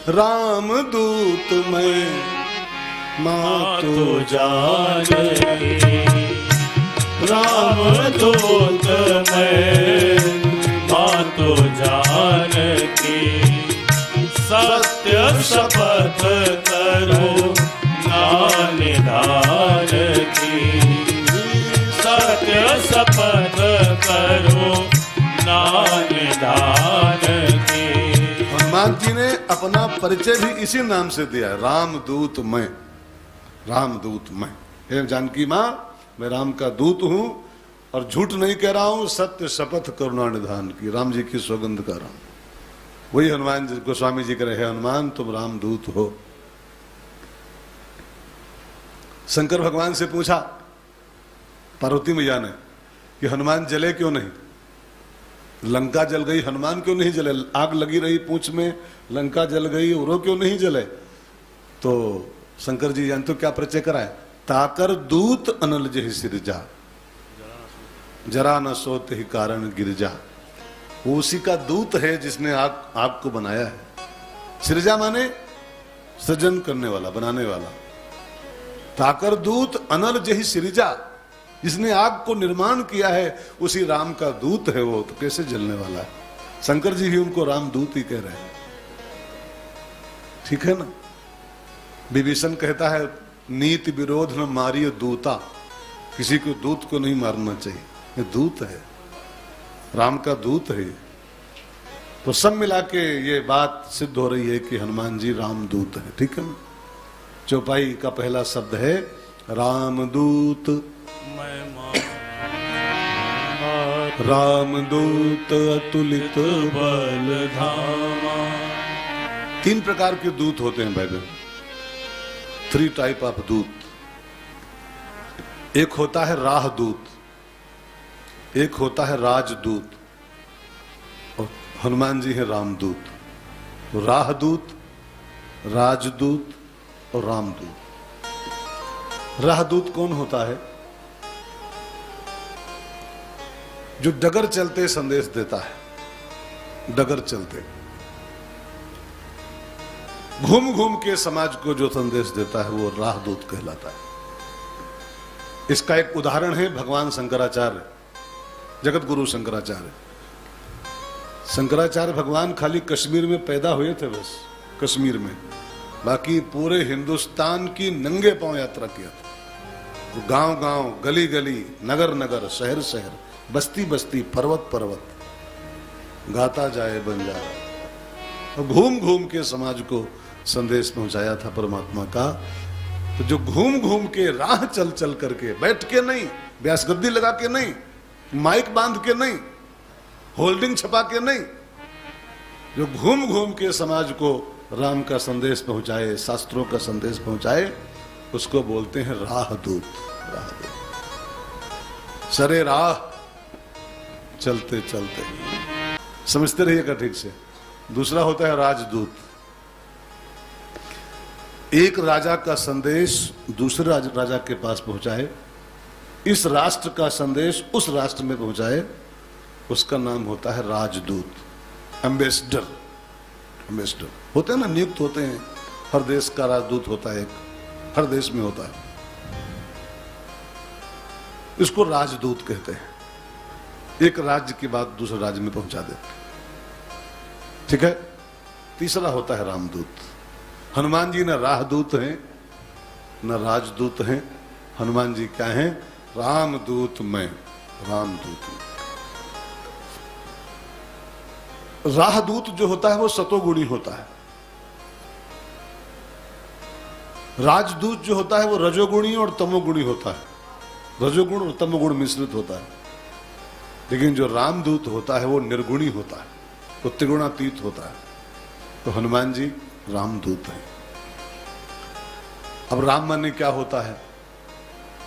राम दूत मैं मातु जानकी, राम दूत मैं मातु जानकी, सत्य शपथ करो निधान की, सत्य शपथ करो निधान की। हनुमान जी ने अपना परिचय भी इसी नाम से दिया है, रामदूत मैं, रामदूत मैं। हे जानकी माँ, मैं राम का दूत हूं और झूठ नहीं कह रहा हूं, सत्य शपथ करुणा निधान की, राम जी की सौगंध कर रहा हूं। वही हनुमान जी गोस्वामी जी कह रहे हैं, हनुमान तुम रामदूत हो। शंकर भगवान से पूछा पार्वती मैया ने कि हनुमान जले क्यों नहीं, लंका जल गई, हनुमान क्यों नहीं जले, आग लगी रही पूंछ में, लंका जल गई और वो क्यों नहीं जले। तो शंकर जी जानते हो क्या परिचय कराए, ताकर दूत अनल जहि सिरजा, जरा न सोते ही कारण गिरजा। वो उसी का दूत है जिसने आग को बनाया है। सिरजा माने सृजन करने वाला, बनाने वाला। ताकर दूत अनल जहि सिरजा, जिसने आग को निर्माण किया है उसी राम का दूत है वो, तो कैसे जलने वाला है। शंकर जी भी उनको रामदूत ही कह रहे हैं, ठीक है ना। विभीषण कहता है नीति विरोध न मारिय दूता, किसी को दूत को नहीं मारना चाहिए, ये दूत है, राम का दूत है। तो सब मिला के ये बात सिद्ध हो रही है कि हनुमान जी रामदूत है, ठीक है ना। चौपाई का पहला शब्द है रामदूत, रामदूत अतुलित बल धामा। तीन प्रकार के दूत होते हैं भाई बहन, 3 टाइप ऑफ दूत। एक होता है राहदूत, एक होता है राजदूत, और हनुमान जी हैं रामदूत। तो राहदूत, राजदूत और रामदूत। राहदूत कौन होता है, जो डगर चलते संदेश देता है, डगर चलते घूम घूम के समाज को जो संदेश देता है वो राहदूत कहलाता है। इसका एक उदाहरण है भगवान शंकराचार्य, जगत गुरु शंकराचार्य। शंकराचार्य भगवान खाली कश्मीर में पैदा हुए थे, बस कश्मीर में, बाकी पूरे हिंदुस्तान की नंगे पांव यात्रा किया था। तो गांव गांव, गली गली, नगर नगर, शहर शहर, बस्ती बस्ती, पर्वत पर्वत, गाता जाए बंजारा, और घूम घूम के समाज को संदेश पहुंचाया था परमात्मा का। तो जो घूम घूम के, राह चल चल करके, बैठ के नहीं, व्यास गद्दी लगा के नहीं, माइक बांध के नहीं, होल्डिंग छपा के नहीं, जो घूम घूम के समाज को राम का संदेश पहुंचाए, शास्त्रों का संदेश पहुंचाए, उसको बोलते हैं राहदूत। राहदूत सरे राह चलते चलते, समझते रहिएगा ठीक से। दूसरा होता है राजदूत, एक राजा का संदेश दूसरे राजा के पास पहुंचाए, इस राष्ट्र का संदेश उस राष्ट्र में पहुंचाए, उसका नाम होता है राजदूत, एम्बेसडर। एम्बेसडर होते हैं ना, नियुक्त होते हैं, हर देश का राजदूत होता है, एक हर देश में होता है, इसको राजदूत कहते हैं। एक राज्य की बात दूसरे राज्य में पहुंचा दे, ठीक है। तीसरा होता है रामदूत। हनुमान जी न राहदूत हैं न राजदूत हैं, हनुमान जी क्या हैं, रामदूत मैं, रामदूत। राहदूत जो होता है वो सतोगुणी होता है, राजदूत जो होता है वो रजोगुणी और तमोगुणी होता है, रजोगुण और तमोगुण मिश्रित होता है। लेकिन जो रामदूत होता है वो निर्गुणी होता है, वो त्रिगुणातीत होता है। तो हनुमान जी रामदूत हैं। अब राम माने क्या होता है,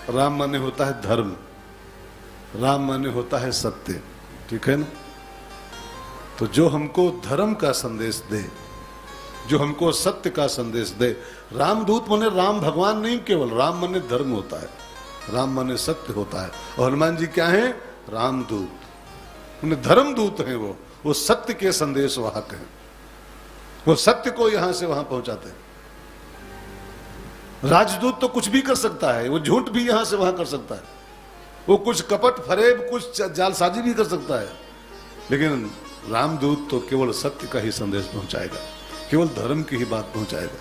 राम माने होता है धर्म, राम माने होता है सत्य, ठीक है ना। तो जो हमको धर्म का संदेश दे, जो हमको सत्य का संदेश दे, रामदूत माने राम भगवान नहीं, केवल राम माने धर्म होता है, राम माने सत्य होता है। और हनुमान जी क्या हैं, रामदूत, उन्हें धर्मदूत हैं, वो सत्य के संदेश वाहक हैं। वो सत्य को यहां से वहां पहुंचाते हैं। राजदूत तो कुछ भी कर सकता है, वो झूठ भी यहां से वहां कर सकता है, वो कुछ कपट फरेब कुछ जालसाजी भी कर सकता है, लेकिन रामदूत तो केवल सत्य का ही संदेश पहुंचाएगा, केवल धर्म की ही बात पहुंचाएगा।